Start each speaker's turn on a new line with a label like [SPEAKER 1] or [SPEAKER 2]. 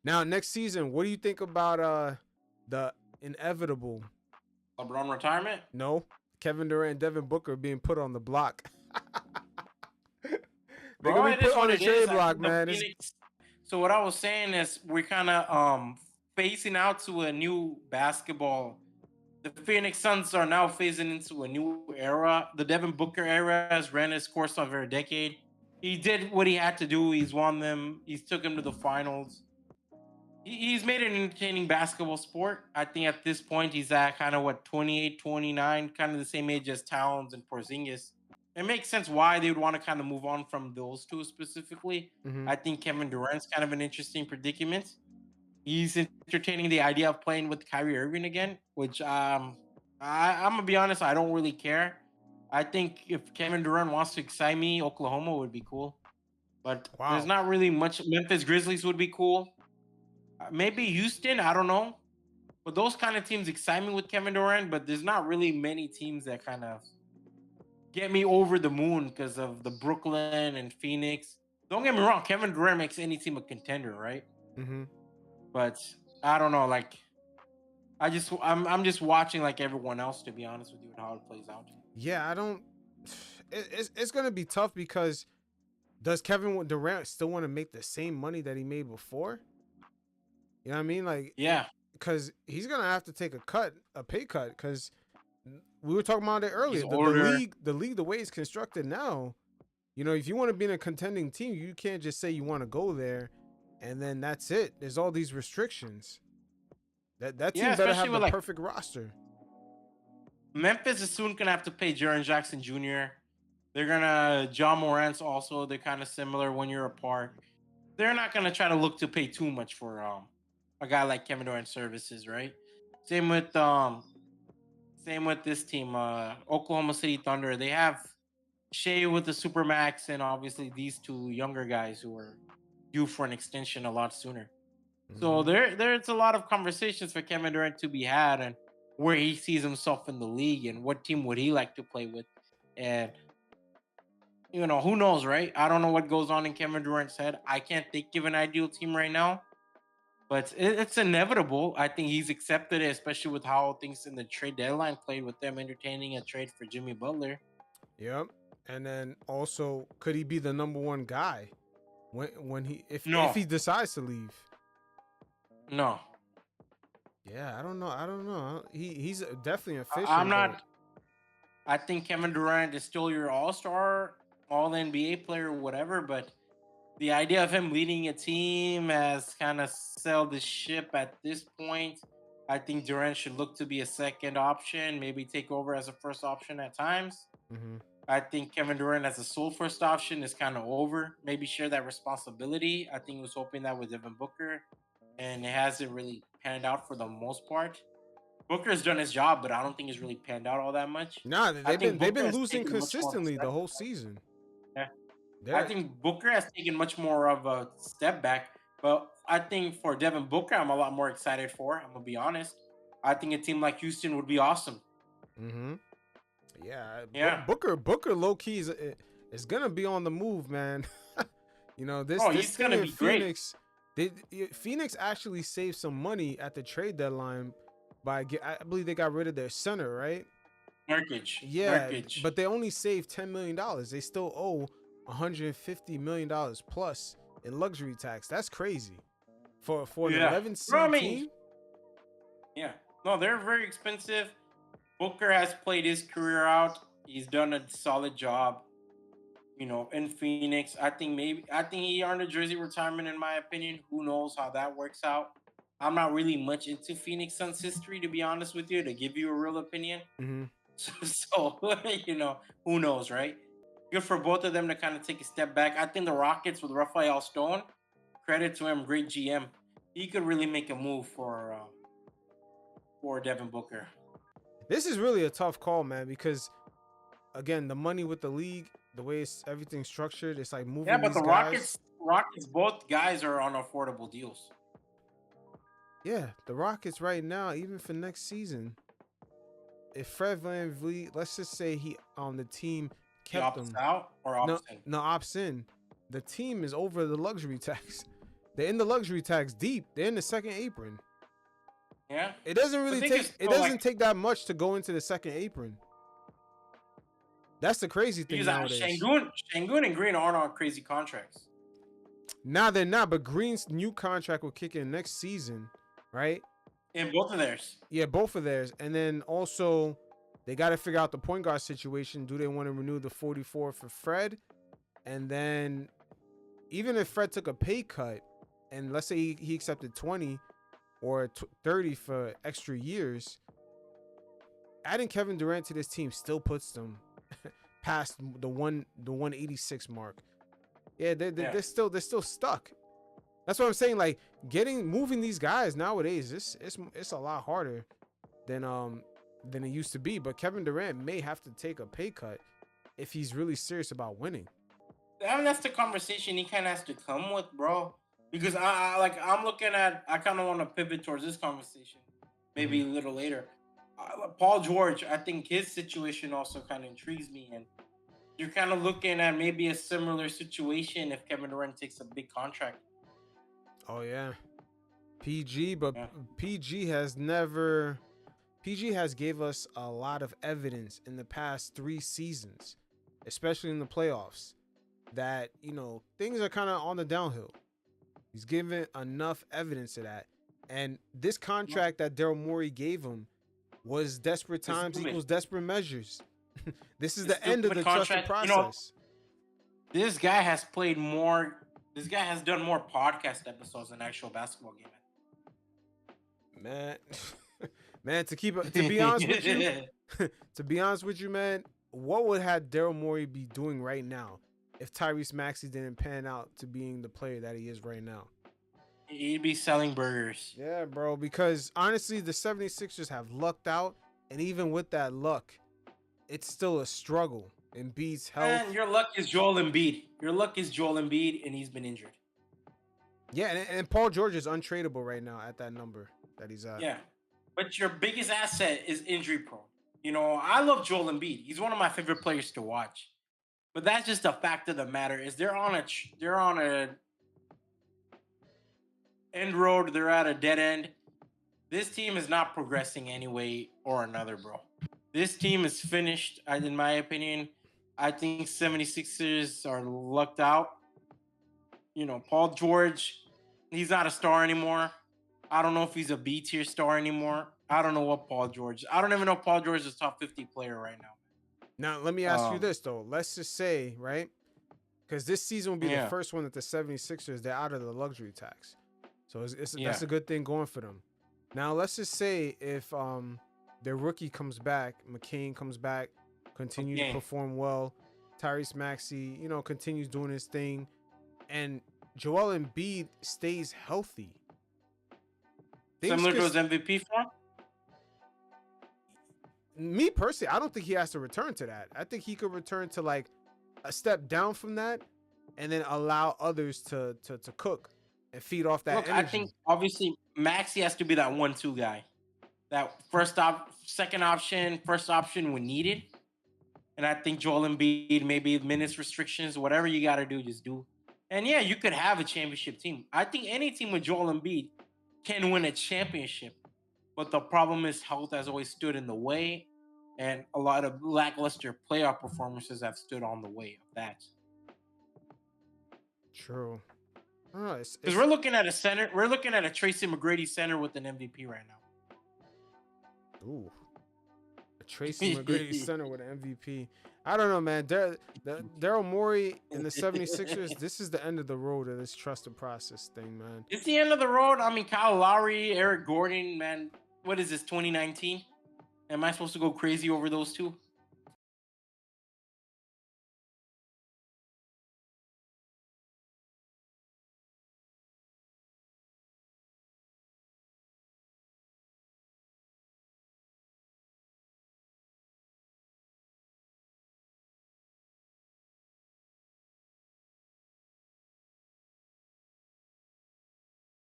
[SPEAKER 1] Now, next season, what do you think about the inevitable?
[SPEAKER 2] LeBron retirement?
[SPEAKER 1] No, Kevin Durant and Devin Booker being put on the block. They're
[SPEAKER 2] Bro,
[SPEAKER 1] gonna be
[SPEAKER 2] it is
[SPEAKER 1] put on
[SPEAKER 2] what
[SPEAKER 1] the
[SPEAKER 2] it is.
[SPEAKER 1] trade
[SPEAKER 2] I
[SPEAKER 1] block,
[SPEAKER 2] think the
[SPEAKER 1] man.
[SPEAKER 2] Phoenix. So what I was saying is we're kind of phasing out to a new basketball. The Phoenix Suns are now phasing into a new era. The Devin Booker era has ran its course over a decade. He did what he had to do. He's won them. He's took them to the finals. He's made an entertaining basketball sport. I think at this point he's at kind of what 28, 29, kind of the same age as Towns and Porzingis. It makes sense why they would want to kind of move on from those two specifically.
[SPEAKER 1] Hmm.
[SPEAKER 2] I think Kevin Durant's kind of an interesting predicament. He's entertaining the idea of playing with Kyrie Irving again, which I'm gonna be honest, I don't really care. I think if Kevin Durant wants to excite me, Oklahoma would be cool. But there's
[SPEAKER 1] Wow.
[SPEAKER 2] not really much. Memphis Grizzlies would be cool. Maybe Houston, I don't know. But those kind of teams excite me with Kevin Durant, but there's not really many teams that kind of get me over the moon because of the Brooklyn and Phoenix. Don't get me wrong, Kevin Durant makes any team a contender, right?
[SPEAKER 1] Hmm.
[SPEAKER 2] But I don't know, like I'm just watching like everyone else, to be honest with you, and how it plays out.
[SPEAKER 1] Yeah, I don't. It's gonna be tough because does Kevin Durant still want to make the same money that he made before? You know what I mean? Like,
[SPEAKER 2] Yeah,
[SPEAKER 1] because he's gonna have to take a pay cut. Because we were talking about it
[SPEAKER 2] he's
[SPEAKER 1] earlier.
[SPEAKER 2] older.
[SPEAKER 1] The league, the way it's constructed now, you know, if you want to be in a contending team, you can't just say you want to go there, and then that's it. There's all these restrictions. That
[SPEAKER 2] Yeah,
[SPEAKER 1] team better
[SPEAKER 2] especially
[SPEAKER 1] have the
[SPEAKER 2] with like
[SPEAKER 1] perfect roster.
[SPEAKER 2] Memphis is soon gonna have to pay Jaren Jackson Jr. They're gonna John Morant's also. They're kind of similar when you're apart. They're not gonna try to look to pay too much for a guy like Kevin Durant services, right? Same with um same with this team, Oklahoma City Thunder. They have Shea with the Supermax, and obviously these two younger guys who are due for an extension a lot sooner. So
[SPEAKER 1] Hmm.
[SPEAKER 2] there's a lot of conversations for Kevin Durant to be had, and where he sees himself in the league, and what team would he like to play with, and who knows, right? I don't know what goes on in Kevin Durant's head. I can't think of an ideal team right now, but it's inevitable. I think he's accepted it, especially with how things in the trade deadline played with them entertaining a trade for Jimmy Butler.
[SPEAKER 1] Yep. And then also, could he be the number one guy when he if
[SPEAKER 2] No,
[SPEAKER 1] he decides to leave?
[SPEAKER 2] no,
[SPEAKER 1] Yeah, I don't know. I don't know. He's definitely
[SPEAKER 2] I'm
[SPEAKER 1] efficient, but
[SPEAKER 2] not. I think Kevin Durant is still your All Star, All NBA player, whatever. But the idea of him leading a team has kind of sailed the ship at this point. I think Durant should look to be a second option, maybe take over as a first option at times.
[SPEAKER 1] mhm.
[SPEAKER 2] I think Kevin Durant as a sole first option is kind of over. Maybe share that responsibility. I think he was hoping that with Devin Booker, and it hasn't really panned out for the most part. Booker's done his job, but I don't think he's really panned out all that much.
[SPEAKER 1] Nah,
[SPEAKER 2] I think
[SPEAKER 1] they've
[SPEAKER 2] Booker
[SPEAKER 1] been
[SPEAKER 2] has
[SPEAKER 1] losing
[SPEAKER 2] taken much more of a
[SPEAKER 1] consistently the
[SPEAKER 2] step.
[SPEAKER 1] whole season.
[SPEAKER 2] Yeah. I
[SPEAKER 1] They're
[SPEAKER 2] think Booker has taken much more of a step back. But I think for Devin Booker, I'm a lot more excited for. I'm gonna be honest. I think a team like Houston would be awesome.
[SPEAKER 1] mm-hmm. Yeah,
[SPEAKER 2] Yeah.
[SPEAKER 1] Booker low key is gonna be on the move, man. You know,
[SPEAKER 2] Oh,
[SPEAKER 1] this
[SPEAKER 2] he's
[SPEAKER 1] team
[SPEAKER 2] gonna
[SPEAKER 1] in
[SPEAKER 2] be great.
[SPEAKER 1] Phoenix, Phoenix actually saved some money at the trade deadline I believe they got rid of their center, right?
[SPEAKER 2] Nurkic.
[SPEAKER 1] Yeah,
[SPEAKER 2] Nurkic.
[SPEAKER 1] but they only saved $10 million. They still owe $150 million plus in luxury tax. That's crazy for an
[SPEAKER 2] Yeah.
[SPEAKER 1] 11
[SPEAKER 2] No, I
[SPEAKER 1] seed
[SPEAKER 2] mean,
[SPEAKER 1] team.
[SPEAKER 2] yeah. No, they're very expensive. Booker has played his career out. He's done a solid job, in Phoenix. I think he earned a jersey retirement in my opinion. Who knows how that works out? I'm not really much into Phoenix Suns history, to be honest with you, to give you a real opinion.
[SPEAKER 1] Hmm.
[SPEAKER 2] So, who knows, right? Good for both of them to kind of take a step back. I think the Rockets with Raphael Stone, credit to him, great GM. He could really make a move for Devin Booker.
[SPEAKER 1] This is really a tough call, man, because again, the money with the league, the way everything's structured, it's like
[SPEAKER 2] Yeah,
[SPEAKER 1] moving
[SPEAKER 2] but
[SPEAKER 1] these
[SPEAKER 2] the
[SPEAKER 1] guys.
[SPEAKER 2] Rockets, both guys are on affordable deals.
[SPEAKER 1] Yeah, the Rockets right now, even for next season, if Fred VanVleet, let's just say he on the team
[SPEAKER 2] He
[SPEAKER 1] kept
[SPEAKER 2] opts
[SPEAKER 1] him,
[SPEAKER 2] out or
[SPEAKER 1] no,
[SPEAKER 2] opts in.
[SPEAKER 1] no opts in, the team is over the luxury tax. They're in the luxury tax deep. They're in the second apron.
[SPEAKER 2] Yeah.
[SPEAKER 1] It doesn't
[SPEAKER 2] But
[SPEAKER 1] really
[SPEAKER 2] think
[SPEAKER 1] take.
[SPEAKER 2] it's
[SPEAKER 1] It
[SPEAKER 2] still,
[SPEAKER 1] doesn't
[SPEAKER 2] like,
[SPEAKER 1] take that much to go into the second apron. That's the crazy thing
[SPEAKER 2] because
[SPEAKER 1] nowadays.
[SPEAKER 2] Şengün and Green aren't on crazy contracts.
[SPEAKER 1] Now they're not, but Green's new contract will kick in next season, right?
[SPEAKER 2] In both of theirs.
[SPEAKER 1] Yeah, both of theirs. And then also, they got to figure out the point guard situation. Do they want to renew the 44 for Fred? And then, even if Fred took a pay cut, and let's say he accepted 20 or 30 for extra years, adding Kevin Durant to this team still puts them past the 186 mark. Yeah, they're still stuck. That's what I'm saying. Like moving these guys nowadays, it's a lot harder than it used to be. But Kevin Durant may have to take a pay cut if he's really serious about winning.
[SPEAKER 2] I mean, that's the conversation he kind of has to come with, bro. Because I'm looking at. I kind of want to pivot towards this conversation, maybe a little later. Paul George, I think his situation also kind of intrigues me, and you're kind of looking at maybe a similar situation if Kevin Durant takes a big contract.
[SPEAKER 1] Oh yeah, PG, but
[SPEAKER 2] Yeah.
[SPEAKER 1] PG has gave us a lot of evidence in the past 3 seasons, especially in the playoffs, that things are kind of on the downhill. He's given enough evidence of that, and this contract that Daryl Morey gave him was desperate times equals desperate measures. This is the end of the trusted process.
[SPEAKER 2] This guy has played more. This guy has done more podcast episodes than actual basketball game.
[SPEAKER 1] Man, to be honest with you, to be honest with you, man, what would have Daryl Morey be doing right now if Tyrese Maxey didn't pan out to being the player that he is right now?
[SPEAKER 2] He'd be selling burgers.
[SPEAKER 1] Yeah, bro, because honestly, the 76ers have lucked out, and even with that luck, it's still a struggle. Embiid's health.
[SPEAKER 2] And your luck is Joel Embiid. Your luck is Joel Embiid, and he's been injured.
[SPEAKER 1] Yeah, and Paul George is untradeable right now at that number that he's at.
[SPEAKER 2] Yeah, but your biggest asset is injury prone. I love Joel Embiid. He's one of my favorite players to watch. But that's just a fact of the matter. Is they're on a end road. They're at a dead end. This team is not progressing any way or another, bro. This team is finished, in my opinion. I think 76ers are lucked out. Paul George, he's not a star anymore. I don't know if he's a B-tier star anymore. I don't know what Paul George. I don't even know if Paul George is a top 50 player right now.
[SPEAKER 1] Now, let me ask you this, though. Let's just say, right? Because this season will be the first one that the 76ers, they're out of the luxury tax. So that's a good thing going for them. Now, let's just say if their rookie comes back, McCain comes back, continues to perform well, Tyrese Maxey, continues doing his thing, and Joel Embiid stays healthy.
[SPEAKER 2] Similar to his MVP form?
[SPEAKER 1] Me personally, I don't think he has to return to that. I think he could return to like a step down from that, and then allow others to cook and feed off that energy.
[SPEAKER 2] I think obviously Maxey has to be that 1-2 guy, that second option, first option when needed. And I think Joel Embiid, maybe minutes restrictions, whatever you got to do, just do. And yeah, you could have a championship team. I think any team with Joel Embiid can win a championship. But the problem is health has always stood in the way, and a lot of lackluster playoff performances have stood on the way of that.
[SPEAKER 1] True.
[SPEAKER 2] Because we're looking at a center. We're looking at a Tracy McGrady center with an MVP right now.
[SPEAKER 1] Ooh. A Tracy McGrady center with an MVP. I don't know, man. Daryl Morey and the 76ers, this is the end of the road of this trusted process thing, man.
[SPEAKER 2] It's the end of the road. I mean, Kyle Lowry, Eric Gordon, man. What is this, 2019? Am I supposed to go crazy over those two?